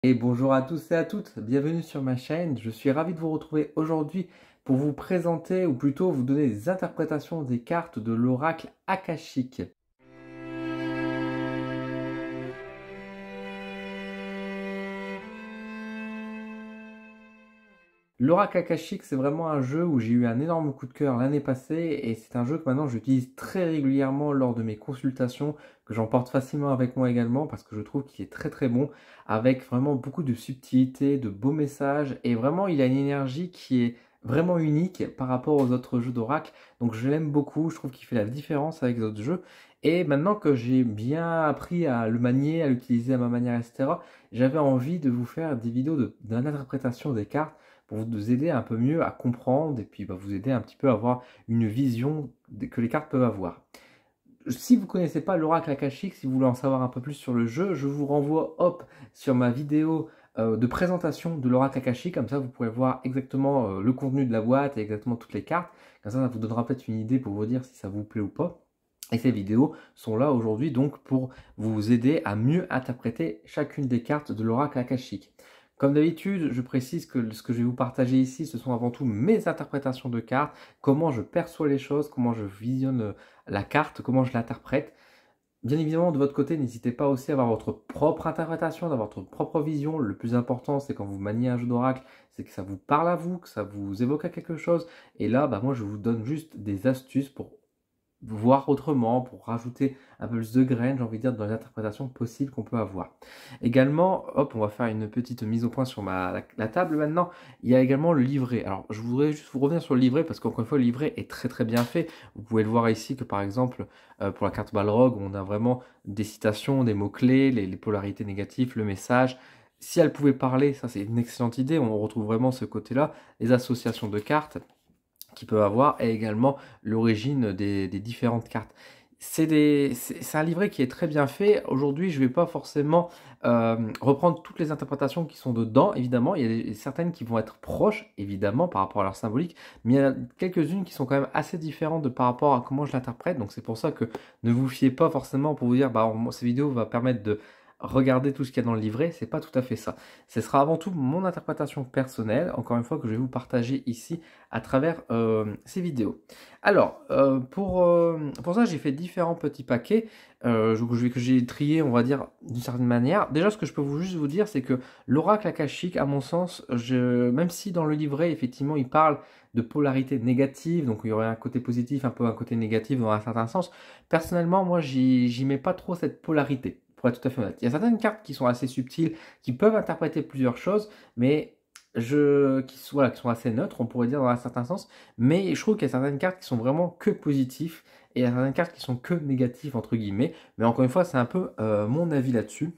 Et bonjour à tous et à toutes, bienvenue sur ma chaîne. Je suis ravi de vous retrouver aujourd'hui pour vous présenter, ou plutôt vous donner des interprétations des cartes de l'oracle akashique. L'oracle akashique, c'est vraiment un jeu où j'ai eu un énorme coup de cœur l'année passée et c'est un jeu que maintenant j'utilise très régulièrement lors de mes consultations, que j'emporte facilement avec moi également parce que je trouve qu'il est très très bon, avec vraiment beaucoup de subtilité, de beaux messages et vraiment il a une énergie qui est vraiment unique par rapport aux autres jeux d'oracle. Donc je l'aime beaucoup, je trouve qu'il fait la différence avec les autres jeux. Et maintenant que j'ai bien appris à le manier, à l'utiliser à ma manière, etc., j'avais envie de vous faire des vidéos d'interprétation des cartes pour vous aider un peu mieux à comprendre et puis vous aider un petit peu à avoir une vision que les cartes peuvent avoir. Si vous ne connaissez pas l'oracle akashique, si vous voulez en savoir un peu plus sur le jeu, je vous renvoie hop sur ma vidéo de présentation de l'oracle akashique, comme ça vous pourrez voir exactement le contenu de la boîte et exactement toutes les cartes, comme ça vous donnera peut-être une idée pour vous dire si ça vous plaît ou pas. Et ces vidéos sont là aujourd'hui donc pour vous aider à mieux interpréter chacune des cartes de l'oracle akashique. Comme d'habitude, je précise que ce que je vais vous partager ici, ce sont avant tout mes interprétations de cartes, comment je perçois les choses, comment je visionne la carte, comment je l'interprète. Bien évidemment, de votre côté, n'hésitez pas aussi à avoir votre propre interprétation, d'avoir votre propre vision. Le plus important, c'est quand vous maniez un jeu d'oracle, c'est que ça vous parle à vous, que ça vous évoque à quelque chose. Et là, moi, je vous donne juste des astuces pour voir autrement, pour rajouter un peu plus de graines, j'ai envie de dire, dans les interprétations possibles qu'on peut avoir. Également, hop, on va faire une petite mise au point sur la table maintenant. Il y a également le livret. Alors, je voudrais juste vous revenir sur le livret parce qu'encore une fois, le livret est très très bien fait. Vous pouvez le voir ici que par exemple, pour la carte Balrog, on a vraiment des citations, des mots-clés, les polarités négatives, le message. Si elle pouvait parler, ça c'est une excellente idée, on retrouve vraiment ce côté-là, les associations de cartes qui peut avoir et également l'origine des différentes cartes. C'est un livret qui est très bien fait. Aujourd'hui, je ne vais pas forcément reprendre toutes les interprétations qui sont dedans. Évidemment, il y a certaines qui vont être proches, évidemment, par rapport à leur symbolique, mais il y en a quelques-unes qui sont quand même assez différentes par rapport à comment je l'interprète. Donc c'est pour ça que ne vous fiez pas forcément pour vous dire, cette vidéo va permettre de regarder tout ce qu'il y a dans le livret. C'est pas tout à fait ça. Ce sera avant tout mon interprétation personnelle, encore une fois, que je vais vous partager ici à travers ces vidéos. Alors, pour ça, j'ai fait différents petits paquets que j'ai triés, on va dire, d'une certaine manière. Déjà, ce que je peux juste vous dire, c'est que l'oracle akashique, à mon sens, même si dans le livret, effectivement, il parle de polarité négative, donc il y aurait un côté positif, un peu un côté négatif dans un certain sens, personnellement, moi, j'y mets pas trop cette polarité, pour être tout à fait honnête. Il y a certaines cartes qui sont assez subtiles, qui peuvent interpréter plusieurs choses, mais qui sont assez neutres, on pourrait dire dans un certain sens, mais je trouve qu'il y a certaines cartes qui sont vraiment que positifs et il y a certaines cartes qui sont que négatives, entre guillemets, mais encore une fois, c'est un peu mon avis là-dessus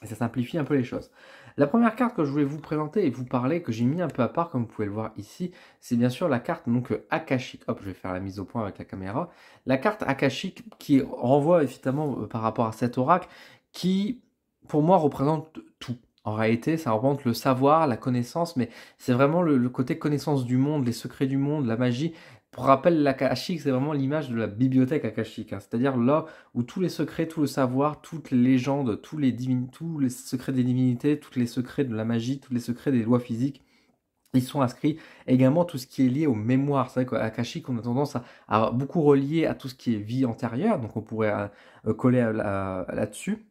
et ça simplifie un peu les choses. La première carte que je voulais vous présenter et vous parler, que j'ai mis un peu à part, comme vous pouvez le voir ici, c'est bien sûr la carte donc Akashic. Hop, je vais faire la mise au point avec la caméra. La carte Akashic qui renvoie évidemment par rapport à cet oracle qui, pour moi, représente tout. En réalité, ça représente le savoir, la connaissance, mais c'est vraiment le côté connaissance du monde, les secrets du monde, la magie. Pour rappel, l'Akashic, c'est vraiment l'image de la bibliothèque Akashic, hein. C'est-à-dire là où tous les secrets, tout le savoir, toutes les légendes, tous les secrets des divinités, tous les secrets de la magie, tous les secrets des lois physiques, ils sont inscrits. Également tout ce qui est lié aux mémoires. C'est vrai qu'Akashic, on a tendance à beaucoup relier à tout ce qui est vie antérieure, donc on pourrait coller là-dessus.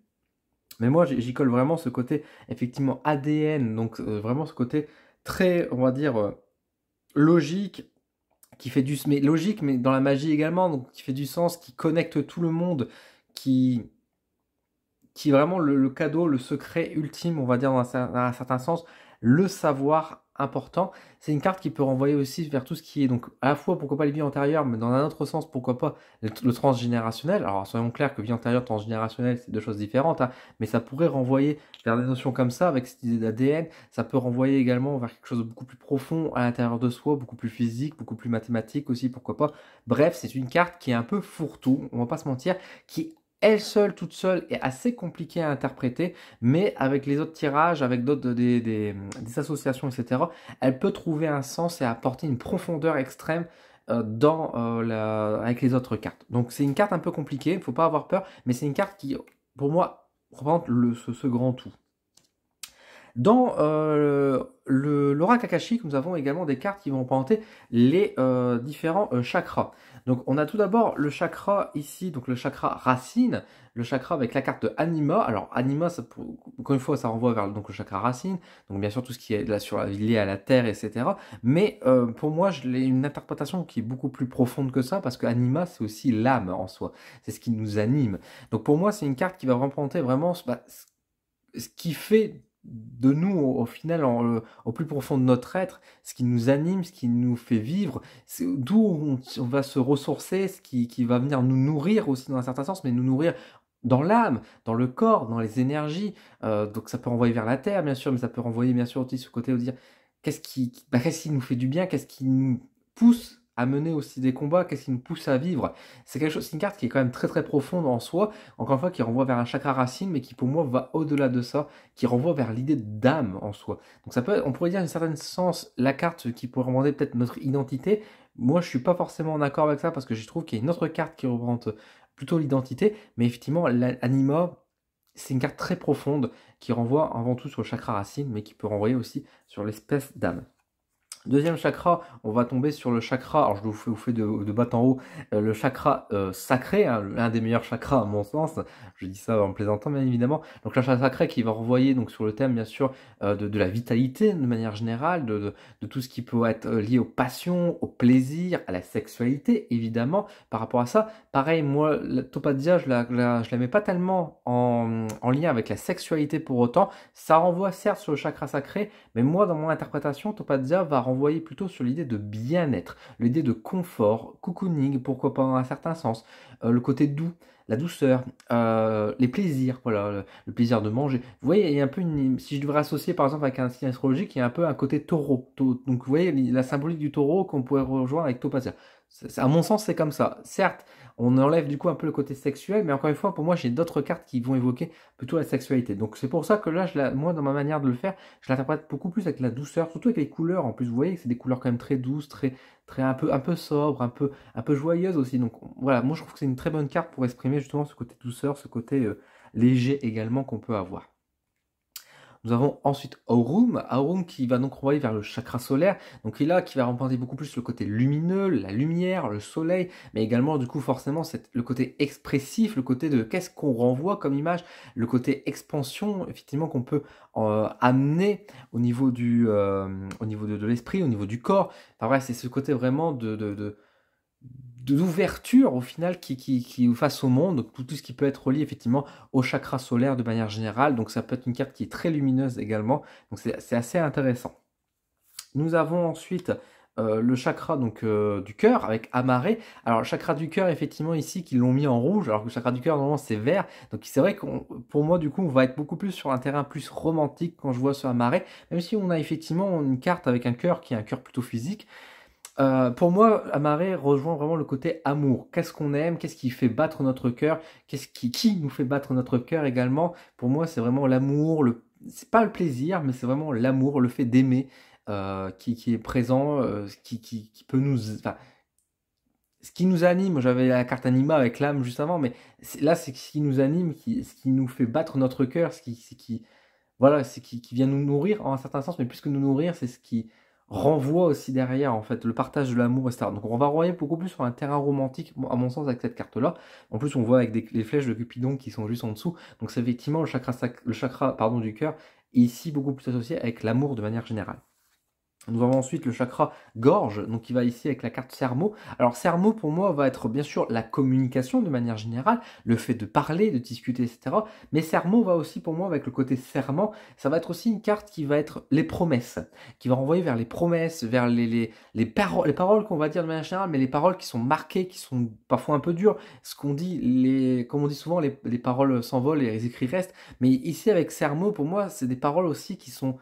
Mais moi, j'y colle vraiment ce côté, effectivement, ADN, donc vraiment ce côté très, on va dire, logique, qui fait mais logique, mais dans la magie également, donc qui fait du sens, qui connecte tout le monde, qui, qui est vraiment le cadeau, le secret ultime, on va dire dans un certain sens, le savoir important. C'est une carte qui peut renvoyer aussi vers tout ce qui est, donc à la fois pourquoi pas les vies antérieures, mais dans un autre sens, pourquoi pas le transgénérationnel. Alors soyons clairs que vie antérieure, transgénérationnelle, c'est deux choses différentes, hein, mais ça pourrait renvoyer vers des notions comme ça, avec cette idée d'ADN. Ça peut renvoyer également vers quelque chose de beaucoup plus profond à l'intérieur de soi, beaucoup plus physique, beaucoup plus mathématique aussi, pourquoi pas. Bref, c'est une carte qui est un peu fourre-tout, on va pas se mentir, qui elle seule, toute seule, est assez compliquée à interpréter, mais avec les autres tirages, avec d'autres des associations, etc., elle peut trouver un sens et apporter une profondeur extrême avec les autres cartes. Donc c'est une carte un peu compliquée, il ne faut pas avoir peur, mais c'est une carte qui, pour moi, représente ce grand tout. Dans l'oracle akashique, nous avons également des cartes qui vont représenter les différents chakras. Donc on a tout d'abord le chakra ici, donc le chakra racine, le chakra avec la carte de Anima. Alors Anima, ça, encore une fois, ça renvoie vers donc, le chakra racine, donc bien sûr tout ce qui est là, lié à la terre, etc. Mais pour moi, je l'ai une interprétation qui est beaucoup plus profonde que ça, parce que Anima, c'est aussi l'âme en soi, c'est ce qui nous anime. Donc pour moi, c'est une carte qui va représenter vraiment ce qui fait de nous, au final, au plus profond de notre être, ce qui nous anime, ce qui nous fait vivre, d'où on va se ressourcer, ce qui va venir nous nourrir aussi dans un certain sens, mais nous nourrir dans l'âme, dans le corps, dans les énergies. Donc ça peut renvoyer vers la terre, bien sûr, mais ça peut renvoyer bien sûr aussi ce côté de dire qu'est-ce qui nous fait du bien, qu'est-ce qui nous pousse à mener aussi des combats, qu'est-ce qui nous pousse à vivre. C'est quelque chose, c'est une carte qui est quand même très très profonde en soi, encore une fois, qui renvoie vers un chakra racine, mais qui pour moi va au-delà de ça, qui renvoie vers l'idée d'âme en soi. Donc ça peut, on pourrait dire d'un certain sens, la carte qui pourrait représenter peut-être notre identité. Moi, je suis pas forcément en accord avec ça, parce que je trouve qu'il y a une autre carte qui représente plutôt l'identité, mais effectivement, l'anima, c'est une carte très profonde qui renvoie avant tout sur le chakra racine, mais qui peut renvoyer aussi sur l'espèce d'âme. Deuxième chakra, on va tomber sur le chakra, alors je vous fais de bas en haut, le chakra sacré, hein, l'un des meilleurs chakras à mon sens, je dis ça en plaisantant bien évidemment, donc le chakra sacré qui va renvoyer donc, sur le thème bien sûr de la vitalité de manière générale, de tout ce qui peut être lié aux passions, au plaisir, à la sexualité évidemment, par rapport à ça. Pareil, moi, la Topadia, je la mets pas tellement en lien avec la sexualité pour autant, ça renvoie certes sur le chakra sacré, mais moi dans mon interprétation, Topadia va renvoyer plutôt sur l'idée de bien-être, l'idée de confort, cocooning, pourquoi pas dans un certain sens, le côté doux, la douceur, les plaisirs, voilà, le plaisir de manger. Vous voyez, il y a un peu si je devrais associer par exemple avec un signe astrologique, il y a un peu un côté taureau. Donc vous voyez la symbolique du taureau qu'on pourrait rejoindre avec Topasia. À mon sens, c'est comme ça. Certes, on enlève du coup un peu le côté sexuel, mais encore une fois, pour moi, j'ai d'autres cartes qui vont évoquer plutôt la sexualité. Donc c'est pour ça que là, moi, dans ma manière de le faire, je l'interprète beaucoup plus avec la douceur, surtout avec les couleurs. En plus, vous voyez que c'est des couleurs quand même très douces, très un peu sobres, un peu joyeuses aussi. Donc voilà, moi, je trouve que c'est une très bonne carte pour exprimer justement ce côté douceur, ce côté léger également qu'on peut avoir. Nous avons ensuite Aurum qui va donc renvoyer vers le chakra solaire, donc il est là qui va représenter beaucoup plus le côté lumineux, la lumière, le soleil, mais également du coup forcément le côté expressif, le côté de qu'est-ce qu'on renvoie comme image, le côté expansion effectivement qu'on peut amener au niveau de l'esprit, au niveau du corps. Enfin bref, c'est ce côté vraiment d'ouverture au final qui face au monde, donc tout ce qui peut être relié effectivement au chakra solaire de manière générale, donc ça peut être une carte qui est très lumineuse également, donc c'est assez intéressant. Nous avons ensuite le chakra donc, du cœur avec Amaré. Alors le chakra du cœur effectivement ici qu'ils l'ont mis en rouge, alors que le chakra du cœur normalement c'est vert, donc c'est vrai que pour moi du coup on va être beaucoup plus sur un terrain plus romantique quand je vois ce Amaré, même si on a effectivement une carte avec un cœur qui est un cœur plutôt physique. Pour moi, Amaré rejoint vraiment le côté amour. Qu'est-ce qu'on aime? Qu'est-ce qui fait battre notre cœur? Qui nous fait battre notre cœur également? Pour moi, c'est vraiment l'amour. C'est pas le plaisir, mais c'est vraiment l'amour, le fait d'aimer qui est présent, qui peut nous, enfin, ce qui nous anime. J'avais la carte anima avec l'âme juste avant, mais là, c'est ce qui nous anime, ce qui nous fait battre notre cœur, voilà, c'est qui vient nous nourrir en un certain sens, mais plus que nous nourrir, c'est ce qui renvoie aussi derrière, en fait, le partage de l'amour, etc. Donc on va renvoyer beaucoup plus sur un terrain romantique, à mon sens, avec cette carte-là. En plus, on voit avec les flèches de Cupidon qui sont juste en dessous. Donc c'est effectivement le chakra pardon, du cœur, ici beaucoup plus associé avec l'amour de manière générale. Nous avons ensuite le chakra gorge, donc qui va ici avec la carte Sermo. Alors Sermo pour moi va être bien sûr la communication de manière générale, le fait de parler, de discuter, etc. Mais Sermo va aussi pour moi avec le côté serment, ça va être aussi une carte qui va être les promesses, qui va renvoyer vers les promesses, vers les paroles qu'on va dire de manière générale, mais les paroles qui sont marquées, qui sont parfois un peu dures. Ce qu'on dit, comme on dit souvent, les paroles s'envolent et les écrits restent. Mais ici avec Sermo, pour moi, c'est des paroles aussi qui sont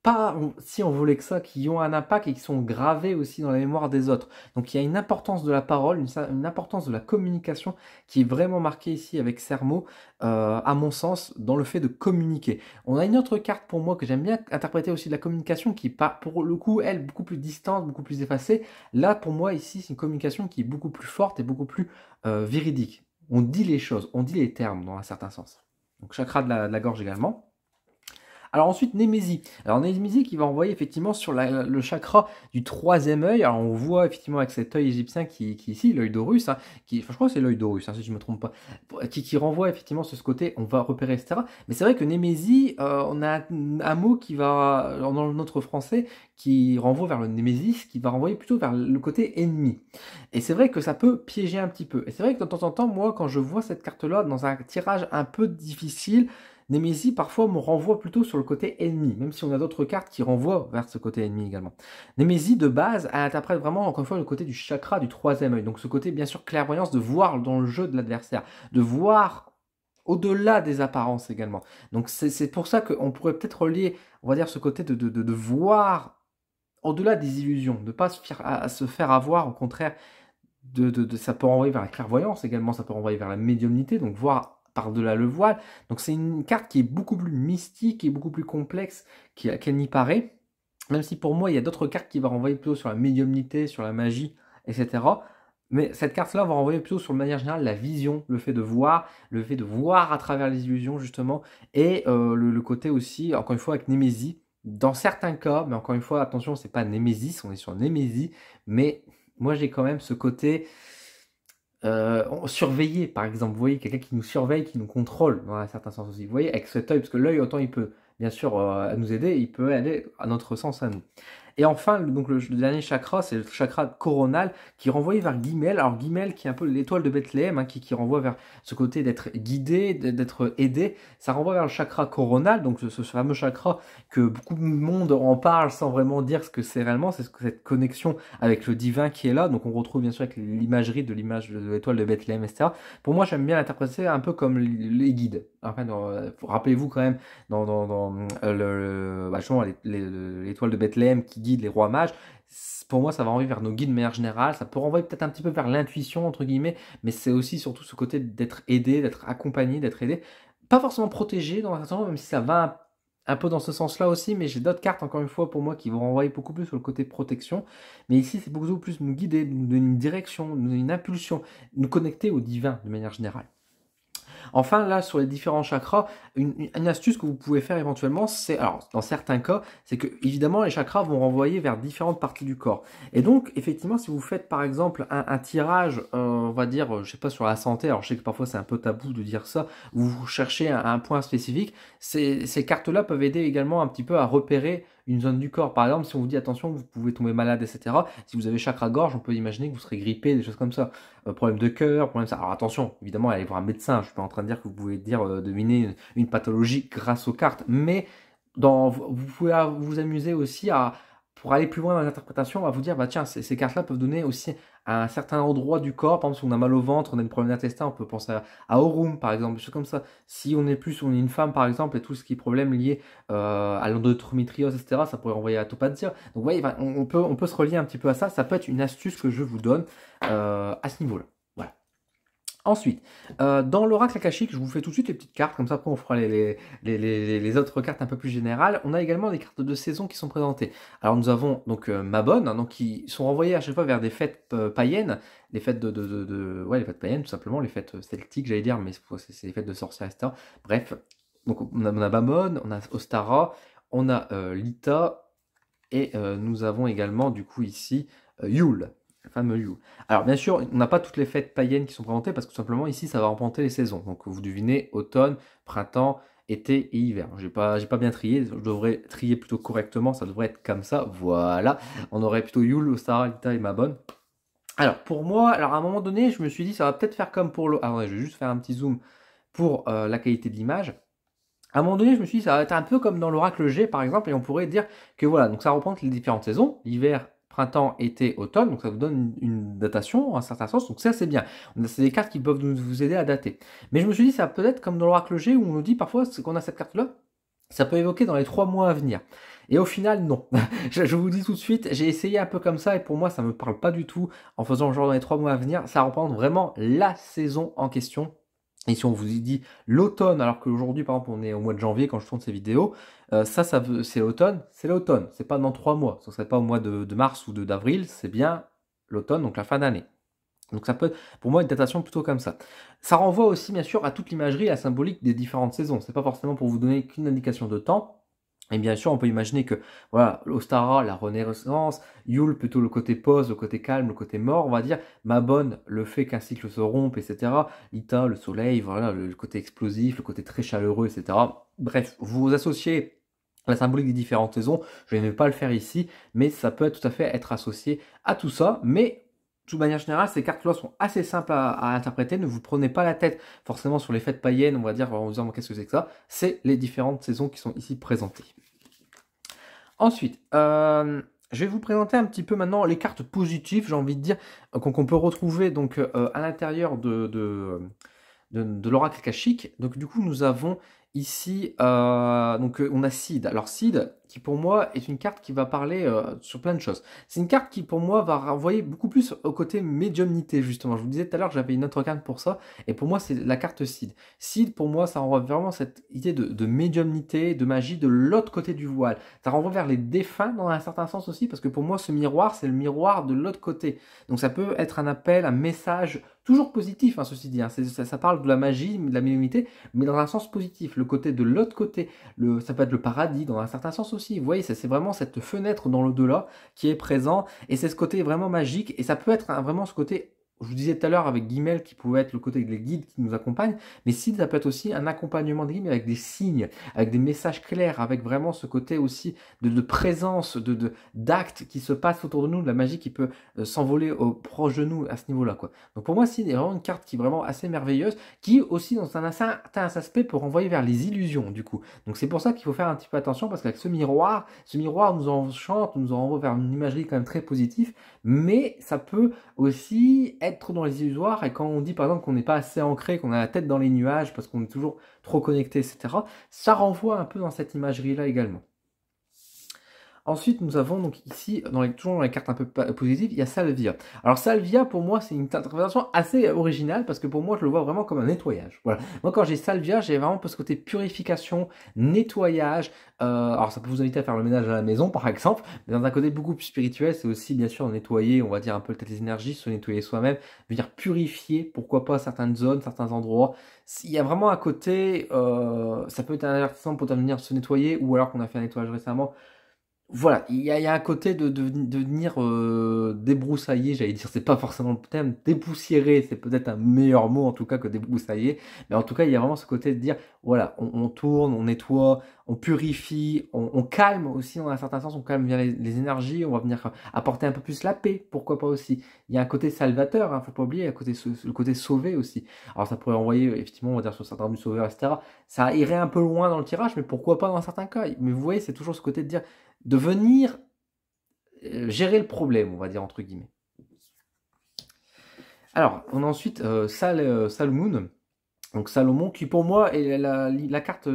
pas si on voulait que ça, qui ont un impact et qui sont gravés aussi dans la mémoire des autres. Donc il y a une importance de la parole, une importance de la communication qui est vraiment marquée ici avec Sermo, à mon sens, dans le fait de communiquer. On a une autre carte pour moi que j'aime bien interpréter aussi de la communication qui est pour le coup, elle, beaucoup plus distante, beaucoup plus effacée. Là, pour moi, ici, c'est une communication qui est beaucoup plus forte et beaucoup plus véridique. On dit les choses, on dit les termes dans un certain sens. Donc chakra de la gorge également. Alors ensuite, Némésie. Alors Némésie qui va envoyer effectivement sur le chakra du troisième œil. Alors on voit effectivement avec cet œil égyptien qui ici, l'œil d'Horus, hein, enfin, je crois que c'est l'œil d'Horus, hein, si je ne me trompe pas, qui renvoie effectivement sur ce côté, on va repérer, etc. Mais c'est vrai que Némésie, on a un mot qui va, dans notre français, qui renvoie vers le Némésis, qui va renvoyer plutôt vers le côté ennemi. Et c'est vrai que ça peut piéger un petit peu. Et c'est vrai que de temps en temps, moi, quand je vois cette carte-là dans un tirage un peu difficile, Némésis parfois me renvoie plutôt sur le côté ennemi, même si on a d'autres cartes qui renvoient vers ce côté ennemi également. Némésis de base, elle interprète vraiment encore une fois le côté du chakra du troisième œil, donc ce côté bien sûr clairvoyance de voir dans le jeu de l'adversaire, de voir au-delà des apparences également. Donc c'est pour ça qu'on pourrait peut-être relier, on va dire, ce côté de voir au-delà des illusions, de ne pas se faire avoir, au contraire, ça peut renvoyer vers la clairvoyance également, ça peut renvoyer vers la médiumnité, donc voir par-delà le voile. Donc c'est une carte qui est beaucoup plus mystique et beaucoup plus complexe qu'elle n'y paraît, même si pour moi il y a d'autres cartes qui vont renvoyer plutôt sur la médiumnité, sur la magie, etc. Mais cette carte-là va renvoyer plutôt sur, de manière générale, la vision, le fait de voir à travers les illusions justement, et le côté aussi, encore une fois, avec Némésie, dans certains cas, mais encore une fois, attention, c'est pas Némésis, on est sur Némésie, mais moi j'ai quand même ce côté surveillé, par exemple, vous voyez, quelqu'un qui nous surveille, qui nous contrôle, dans un certain sens aussi, vous voyez, avec cet œil, parce que l'œil, autant il peut, bien sûr, nous aider, il peut aller à notre sens à nous. Et enfin, donc le dernier chakra, c'est le chakra coronal qui renvoie vers Guimel. Alors Guimel qui est un peu l'étoile de Bethléem, hein, qui renvoie vers ce côté d'être guidé, d'être aidé. Ça renvoie vers le chakra coronal, donc ce fameux chakra que beaucoup de monde en parle sans vraiment dire ce que c'est réellement. C'est cette connexion avec le divin qui est là. Donc on retrouve bien sûr avec l'imagerie de l'image de l'étoile de Bethléem, etc. Pour moi, j'aime bien l'interpréter un peu comme les guides. Enfin, rappelez-vous quand même dans justement, l'étoile de Bethléem qui guide les rois mages. Pour moi, ça va renvoyer vers nos guides de manière générale. Ça peut renvoyer peut-être un petit peu vers l'intuition, entre guillemets, mais c'est aussi surtout ce côté d'être aidé, d'être accompagné, d'être aidé. Pas forcément protégé dans un certain sens, même si ça va un peu dans ce sens-là aussi, mais j'ai d'autres cartes, encore une fois, pour moi, qui vont renvoyer beaucoup plus sur le côté protection. Mais ici, c'est beaucoup plus nous guider, nous donner une direction, nous donner une impulsion, nous connecter au divin de manière générale. Enfin, là, sur les différents chakras, une astuce que vous pouvez faire éventuellement, c'est, alors, dans certains cas, c'est que, évidemment, les chakras vont renvoyer vers différentes parties du corps. Et donc, effectivement, si vous faites, par exemple, un tirage, on va dire, je sais pas, sur la santé, alors je sais que parfois c'est un peu tabou de dire ça, où vous cherchez un point spécifique, ces cartes-là peuvent aider également un petit peu à repérer une zone du corps. Par exemple, si on vous dit attention, vous pouvez tomber malade, etc. Si vous avez chakra-gorge, on peut imaginer que vous serez grippé, des choses comme ça. Problème de cœur, problème ça. Alors attention, évidemment, allez voir un médecin. Je suis pas en train de dire que vous pouvez deviner une pathologie grâce aux cartes, mais vous pouvez vous amuser aussi pour aller plus loin dans l'interprétation, à vous dire, bah tiens, ces cartes-là peuvent donner aussi à un certain endroit du corps. Par exemple, si on a mal au ventre, on a une problème d'intestin, on peut penser à Aurum, par exemple, des choses comme ça. Si on est une femme, par exemple, et tout ce qui est problème lié à l'endométriose, etc., ça pourrait renvoyer à Topatia. Donc, vous voyez, on peut se relier un petit peu à ça. Ça peut être une astuce que je vous donne à ce niveau-là. Voilà. Ensuite, dans l'oracle akashique, je vous fais tout de suite les petites cartes, comme ça après on fera les autres cartes un peu plus générales. On a également des cartes de saison qui sont présentées. Alors nous avons donc Mabon, hein, donc qui sont renvoyées à chaque fois vers des fêtes païennes, les fêtes ouais, les fêtes païennes tout simplement, les fêtes celtiques j'allais dire, mais c'est les fêtes de sorcières, etc. Bref, donc on a Mabon, on a Ostara, on a Lita, et nous avons également du coup ici Yule. Le fameux Yule. Alors bien sûr, on n'a pas toutes les fêtes païennes qui sont présentées parce que tout simplement ici ça va représenter les saisons. Donc vous devinez automne, printemps, été et hiver. J'ai pas bien trié, je devrais trier plutôt correctement, ça devrait être comme ça. Voilà, on aurait plutôt Yule, Ostara, Lita et Mabon. Alors pour moi, alors à un moment donné, je me suis dit ça va peut-être faire comme pour le. Alors je vais juste faire un petit zoom pour la qualité de l'image. À un moment donné, je me suis dit ça va être un peu comme dans l'oracle G par exemple, et on pourrait dire que voilà, donc ça représente les différentes saisons, l'hiver, printemps, été, automne, donc ça vous donne une datation en un certain sens, donc ça c'est bien. C'est des cartes qui peuvent vous aider à dater. Mais je me suis dit, ça peut être comme dans l'oracle G où on nous dit parfois qu'on a cette carte-là, ça peut évoquer dans les 3 mois à venir. Et au final, non. Je vous dis tout de suite, j'ai essayé un peu comme ça et pour moi, ça me parle pas du tout en faisant genre dans les 3 mois à venir. Ça représente vraiment la saison en question. Et si on vous dit l'automne, alors qu'aujourd'hui, par exemple, on est au mois de janvier quand je tourne ces vidéos, c'est l'automne, c'est l'automne. C'est pas dans 3 mois. Ce serait pas au mois de mars ou d'avril, c'est bien l'automne, donc la fin d'année. Donc ça peut être pour moi une datation plutôt comme ça. Ça renvoie aussi bien sûr à toute l'imagerie, à la symbolique des différentes saisons. C'est pas forcément pour vous donner qu'une indication de temps, Et bien sûr, on peut imaginer que, voilà, Ostara, la renaissance, Yule, plutôt le côté pause, le côté calme, le côté mort, on va dire, Mabon, le fait qu'un cycle se rompe, etc. Ita, le soleil, voilà, le côté explosif, le côté très chaleureux, etc. Bref, vous associez la symbolique des différentes saisons, je ne vais pas le faire ici, mais ça peut tout à fait être associé à tout ça, mais de toute manière générale, ces cartes-là sont assez simples à interpréter. Ne vous prenez pas la tête forcément sur les fêtes païennes, on va dire, en vous disant qu'est-ce que c'est que ça. C'est les différentes saisons qui sont ici présentées. Ensuite, je vais vous présenter un petit peu maintenant les cartes positives, j'ai envie de dire, qu'on peut retrouver donc à l'intérieur de l'oracle akashique. Donc du coup, nous avons ici, on a Sid. Alors Sid, qui pour moi est une carte qui va parler sur plein de choses. C'est une carte qui pour moi va renvoyer beaucoup plus au côté médiumnité justement. Je vous disais tout à l'heure que j'avais une autre carte pour ça, et pour moi c'est la carte Sid. Sid pour moi ça renvoie vraiment cette idée de médiumnité, de magie de l'autre côté du voile. Ça renvoie vers les défunts dans un certain sens aussi, parce que pour moi ce miroir c'est le miroir de l'autre côté. Donc ça peut être un appel, un message toujours positif, hein, ceci dit. Hein. Ça parle de la magie, de la médiumnité, mais dans un sens positif. Le côté de l'autre côté, ça peut être le paradis dans un certain sens aussi. Vous voyez, c'est vraiment cette fenêtre dans l'au-delà qui est présent, et c'est ce côté vraiment magique, et ça peut être vraiment ce côté. Je vous disais tout à l'heure avec Guimel qui pouvait être le côté des guides qui nous accompagnent, mais Sid ça peut être aussi un accompagnement de guides avec des signes, avec des messages clairs, avec vraiment ce côté aussi de présence, d'actes qui se passent autour de nous, de la magie qui peut s'envoler proche de nous à ce niveau-là, quoi. Donc pour moi, Sid est vraiment une carte qui est vraiment assez merveilleuse, qui aussi dans un certain aspect peut renvoyer vers les illusions du coup. Donc c'est pour ça qu'il faut faire un petit peu attention, parce qu'avec ce miroir nous enchante, nous renvoie vers une imagerie quand même très positive, mais ça peut aussi être trop dans les illusoires, et quand on dit par exemple qu'on n'est pas assez ancré, qu'on a la tête dans les nuages parce qu'on est toujours trop connecté, etc., ça renvoie un peu dans cette imagerie-là également. Ensuite, nous avons donc ici, toujours dans les cartes un peu positives, il y a Salvia. Alors Salvia, pour moi, c'est une interprétation assez originale, parce que pour moi, je le vois vraiment comme un nettoyage. Voilà. Moi, quand j'ai Salvia, j'ai vraiment ce côté purification, nettoyage. Alors ça peut vous inviter à faire le ménage à la maison, par exemple, mais dans un côté beaucoup plus spirituel, c'est aussi bien sûr nettoyer, on va dire un peu peut-être les énergies, se nettoyer soi-même, venir purifier, pourquoi pas certaines zones, certains endroits. Il y a vraiment un côté, ça peut être un avertissement pour venir se nettoyer, ou alors qu'on a fait un nettoyage récemment. Voilà, il y a un côté de venir débroussailler, j'allais dire, c'est pas forcément le terme, dépoussiérer, c'est peut-être un meilleur mot en tout cas que débroussailler, mais en tout cas il y a vraiment ce côté de dire, voilà, on tourne, on nettoie, on purifie, on calme aussi dans un certain sens, on calme bien les énergies, on va venir apporter un peu plus la paix, pourquoi pas aussi. Il y a un côté salvateur, hein, faut pas oublier, le côté sauvé aussi. Alors ça pourrait envoyer, effectivement, on va dire sur certains du sauveur, etc. Ça irait un peu loin dans le tirage, mais pourquoi pas dans certains cas. Mais vous voyez, c'est toujours ce côté de dire, de venir gérer le problème, on va dire entre guillemets. Alors, on a ensuite Salomon, donc Salomon, qui pour moi est la carte.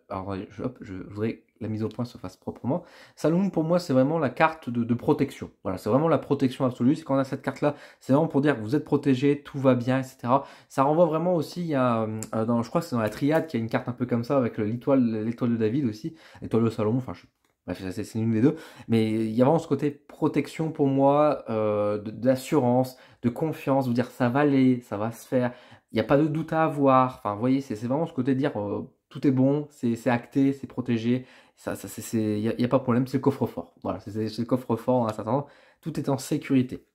Alors, je voudrais que la mise au point se fasse proprement. Salomon, pour moi, c'est vraiment la carte de protection. Voilà, c'est vraiment la protection absolue. C'est quand on a cette carte-là, c'est vraiment pour dire que vous êtes protégé, tout va bien, etc. Ça renvoie vraiment aussi, il y a, je crois que c'est dans la triade qu'il y a une carte un peu comme ça, avec l'étoile de David aussi, l'étoile de Salomon, enfin, bref, c'est l'une des deux. Mais il y a vraiment ce côté protection pour moi, d'assurance, de confiance, vous dire ça va aller, ça va se faire. Il n'y a pas de doute à avoir. Enfin, vous voyez, c'est vraiment ce côté de dire tout est bon, c'est acté, c'est protégé. Il n'y a pas de problème, c'est le coffre-fort. Voilà, c'est le coffre-fort en un certain temps. Tout est en sécurité.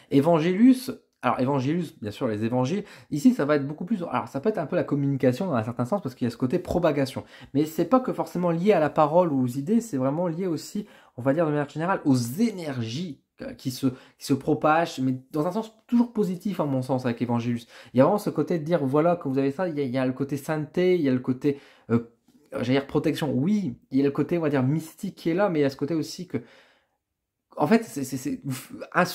Évangélus, alors Évangélus, bien sûr, les évangiles, ici ça va être beaucoup plus. Alors ça peut être un peu la communication dans un certain sens, parce qu'il y a ce côté propagation. Mais c'est pas que forcément lié à la parole ou aux idées, c'est vraiment lié aussi, on va dire de manière générale, aux énergies qui se propagent, mais dans un sens toujours positif à mon sens avec Évangélus. Il y a vraiment ce côté de dire, voilà, quand vous avez ça, il y a le côté sainteté, il y a le côté, j'allais dire protection, oui, il y a le côté, on va dire, mystique qui est là, mais il y a ce côté aussi que en fait,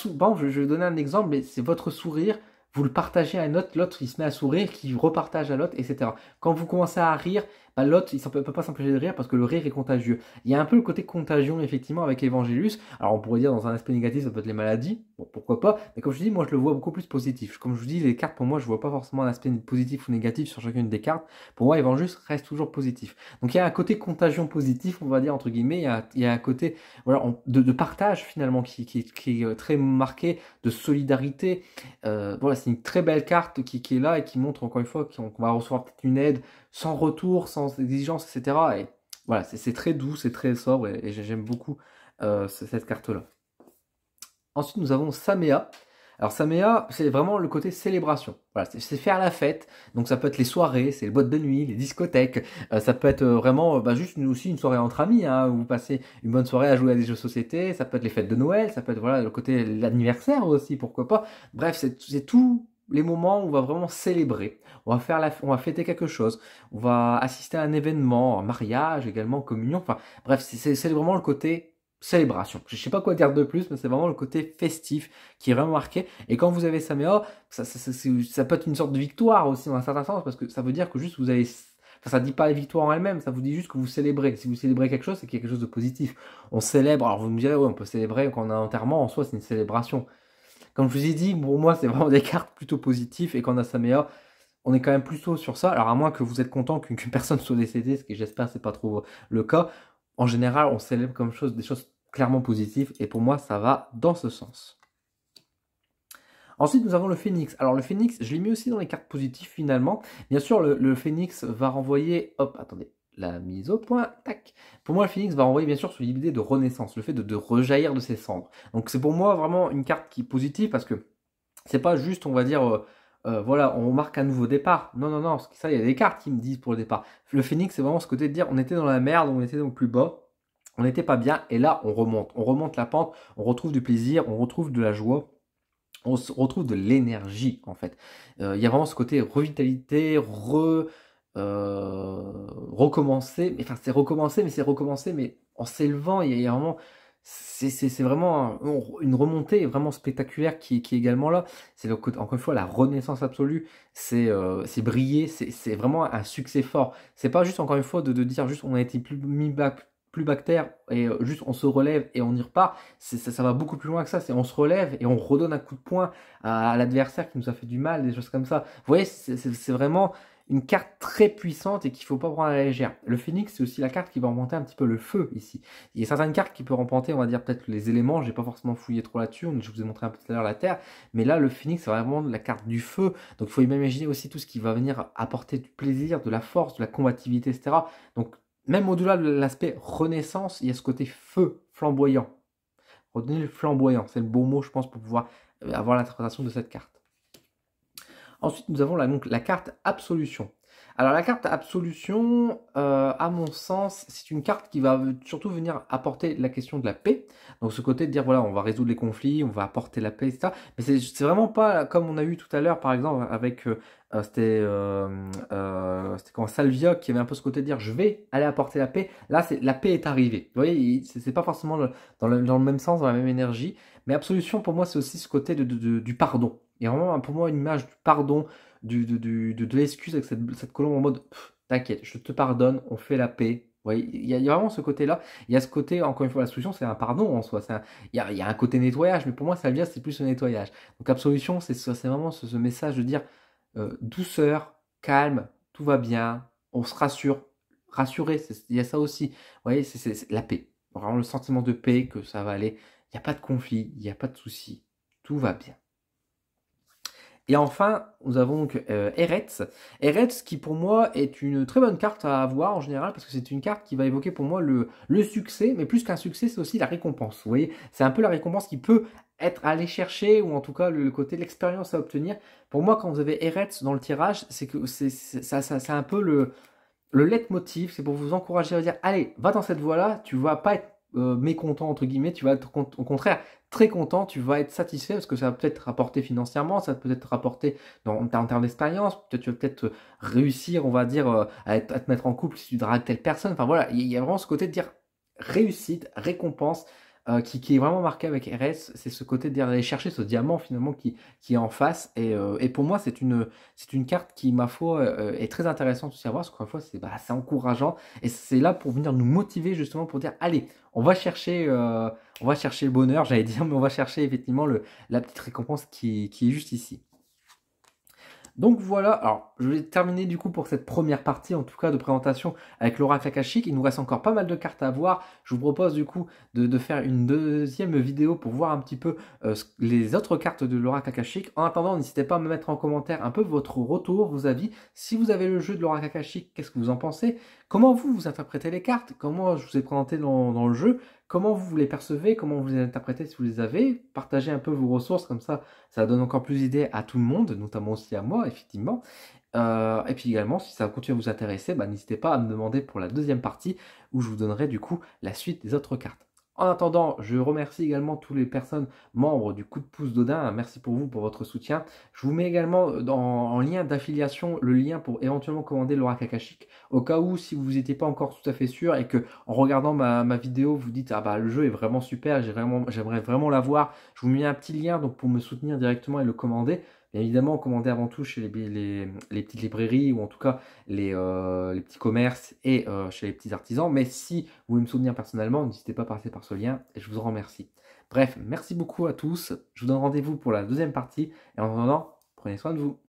bon, je vais donner un exemple, mais c'est votre sourire, vous le partagez à un autre, l'autre il se met à sourire, qui repartage à l'autre, etc. Quand vous commencez à rire, bah, l'autre il ne peut pas s'empêcher de rire parce que le rire est contagieux. Il y a un peu le côté contagion effectivement avec Evangélus. Alors on pourrait dire dans un aspect négatif, ça peut être les maladies, bon pourquoi pas, mais comme je dis, moi je le vois beaucoup plus positif. Comme je vous dis, les cartes pour moi, je vois pas forcément un aspect positif ou négatif sur chacune des cartes. Pour moi, Evangélus reste toujours positif. Donc il y a un côté contagion positif, on va dire entre guillemets, il y a un côté voilà, de partage finalement qui est très marqué, de solidarité. Voilà, c'est une très belle carte qui est là et qui montre encore une fois qu'on va recevoir peut-être une aide sans retour, sans exigence, etc. Et Voilà, c'est très doux, c'est très sobre et j'aime beaucoup cette carte-là. Ensuite, nous avons Samea. Alors Samea, c'est vraiment le côté célébration. Voilà, c'est faire la fête. Donc ça peut être les soirées, c'est les boîtes de nuit, les discothèques. Ça peut être vraiment juste aussi une soirée entre amis, hein, où vous passez une bonne soirée à jouer à des jeux de société. Ça peut être les fêtes de Noël, ça peut être voilà le côté l'anniversaire aussi, pourquoi pas. Bref, c'est tous les moments où on va vraiment célébrer. On va fêter quelque chose. On va assister à un événement, un mariage également, communion. Enfin bref, c'est vraiment le côté célébration. Je sais pas quoi dire de plus, mais c'est vraiment le côté festif qui est vraiment marqué. Et quand vous avez Samea, ça peut être une sorte de victoire aussi dans un certain sens, parce que ça veut dire que juste vous avez... Enfin, ça dit pas la victoire en elle-même, ça vous dit juste que vous célébrez. Si vous célébrez quelque chose, c'est quelque chose de positif. On célèbre, alors vous me direz, ouais, on peut célébrer quand on a un enterrement, en soi c'est une célébration. Comme je vous ai dit, pour moi c'est vraiment des cartes plutôt positives, et quand on a Samea, on est quand même plutôt sur ça. Alors à moins que vous êtes content qu'une personne soit décédée, ce que j'espère c'est pas trop le cas. En général, on célèbre comme des choses clairement positives, et pour moi, ça va dans ce sens. Ensuite, nous avons le Phénix. Alors le Phénix, je l'ai mis aussi dans les cartes positives finalement. Bien sûr, le Phénix va renvoyer... Hop, attendez, la mise au point, tac. Pour moi, le Phénix va renvoyer bien sûr sur l'idée de renaissance, le fait de rejaillir de ses cendres. Donc c'est pour moi vraiment une carte qui est positive, parce que c'est pas juste, on va dire... voilà, on marque un nouveau départ. Non, non, non, ça, il y a des cartes qui me disent pour le départ. Le Phénix, c'est vraiment ce côté de dire, on était dans la merde, on était donc plus bas, on n'était pas bien, et là, on remonte la pente, on retrouve du plaisir, on retrouve de la joie, on retrouve de l'énergie, en fait. Il y a vraiment ce côté revitalité, recommencer, enfin, c'est recommencer, mais en s'élevant, il y a vraiment... C'est vraiment une remontée vraiment spectaculaire qui est également là. C'est encore une fois la renaissance absolue. C'est briller. C'est vraiment un succès fort. C'est pas juste encore une fois de dire juste on a été plus bactère et juste on se relève et on y repart. Ça va beaucoup plus loin que ça. C'est on se relève et on redonne un coup de poing à l'adversaire qui nous a fait du mal, des choses comme ça. Vous voyez, c'est vraiment une carte très puissante et qu'il ne faut pas prendre à la légère. Le Phénix, c'est aussi la carte qui va remonter un petit peu le feu ici. Il y a certaines cartes qui peuvent remonter, on va dire peut-être les éléments, j'ai pas forcément fouillé trop là-dessus, je vous ai montré un peu tout à l'heure la Terre, mais là le Phénix c'est vraiment la carte du feu, donc il faut imaginer aussi tout ce qui va venir apporter du plaisir, de la force, de la combativité, etc. Donc même au-delà de l'aspect renaissance, il y a ce côté feu flamboyant. Retenez le flamboyant, c'est le beau mot je pense pour pouvoir avoir l'interprétation de cette carte. Ensuite, nous avons donc la carte Absolution. Alors la carte Absolution, à mon sens, c'est une carte qui va surtout venir apporter la question de la paix. Donc ce côté de dire, voilà, on va résoudre les conflits, on va apporter la paix, etc. Mais c'est vraiment pas comme on a eu tout à l'heure, par exemple, avec... c'était quand Salvia qui avait un peu ce côté de dire je vais aller apporter la paix. Là, la paix est arrivée. Vous voyez, c'est pas forcément dans le même sens, dans la même énergie. Mais Absolution, pour moi, c'est aussi ce côté du pardon. Il y a vraiment pour moi une image du pardon, de l'excuse avec cette colombe en mode t'inquiète, je te pardonne, on fait la paix. Vous voyez, il y a vraiment ce côté-là. Il y a ce côté, encore une fois, la solution, c'est un pardon en soi. Il y a un côté nettoyage, mais pour moi, Salvia, c'est plus un nettoyage. Donc, Absolution, c'est vraiment ce message de dire douceur, calme, tout va bien, on se rassure. Rassurer, il y a ça aussi. Vous voyez, c'est la paix. Vraiment le sentiment de paix, que ça va aller. Il n'y a pas de conflit, il n'y a pas de souci. Tout va bien. Et enfin, nous avons donc Eretz. Eretz qui pour moi est une très bonne carte à avoir en général parce que c'est une carte qui va évoquer pour moi le succès, mais plus qu'un succès, c'est aussi la récompense. Vous voyez, c'est un peu la récompense qui peut être allée chercher ou en tout cas le côté de l'expérience à obtenir. Pour moi, quand vous avez Eretz dans le tirage, c'est que c'est un peu le leitmotiv, c'est pour vous encourager à dire allez, va dans cette voie-là, tu vas pas être mécontent entre guillemets, tu vas être au contraire très content, tu vas être satisfait parce que ça va peut-être rapporter financièrement, ça va peut-être rapporter en termes d'expérience, peut-être tu vas peut-être réussir, on va dire, à te mettre en couple si tu dragues telle personne. Enfin voilà, il y a vraiment ce côté de dire réussite, récompense. Qui est vraiment marqué avec RS, c'est ce côté d'aller chercher ce diamant finalement qui est en face. Et pour moi, c'est une carte qui, ma foi, est très intéressante aussi à voir, parce qu'une fois, c'est encourageant. Et c'est là pour venir nous motiver justement pour dire, allez, on va chercher le bonheur, j'allais dire, mais on va chercher effectivement la petite récompense qui est juste ici. Donc voilà, alors je vais terminer du coup pour cette première partie en tout cas de présentation avec l'oracle akashique. Il nous reste encore pas mal de cartes à voir. Je vous propose du coup de faire une deuxième vidéo pour voir un petit peu les autres cartes de l'oracle akashique. En attendant, n'hésitez pas à me mettre en commentaire un peu votre retour, vos avis. Si vous avez le jeu de l'oracle akashique, qu'est-ce que vous en pensez? Comment vous, vous interprétez les cartes? Comment je vous ai présenté dans le jeu? Comment vous les percevez? Comment vous les interprétez si vous les avez? Partagez un peu vos ressources, comme ça donne encore plus d'idées à tout le monde, notamment aussi à moi, effectivement. Et puis également, si ça continue à vous intéresser, bah, n'hésitez pas à me demander pour la deuxième partie où je vous donnerai du coup la suite des autres cartes. En attendant, je remercie également toutes les personnes membres du Coup de pouce d'Odin. Merci pour vous, pour votre soutien. Je vous mets également en lien d'affiliation le lien pour éventuellement commander l'Oracle Akashique. Au cas où, si vous n'étiez pas encore tout à fait sûr et que en regardant ma vidéo, vous dites ah bah le jeu est vraiment super, j'aimerais vraiment l'avoir. Je vous mets un petit lien donc pour me soutenir directement et le commander. Bien évidemment, commandez avant tout chez les petites librairies ou en tout cas les petits commerces et chez les petits artisans. Mais si vous voulez me soutenir personnellement, n'hésitez pas à passer par ce lien et je vous en remercie. Bref, merci beaucoup à tous. Je vous donne rendez-vous pour la deuxième partie et en attendant, prenez soin de vous.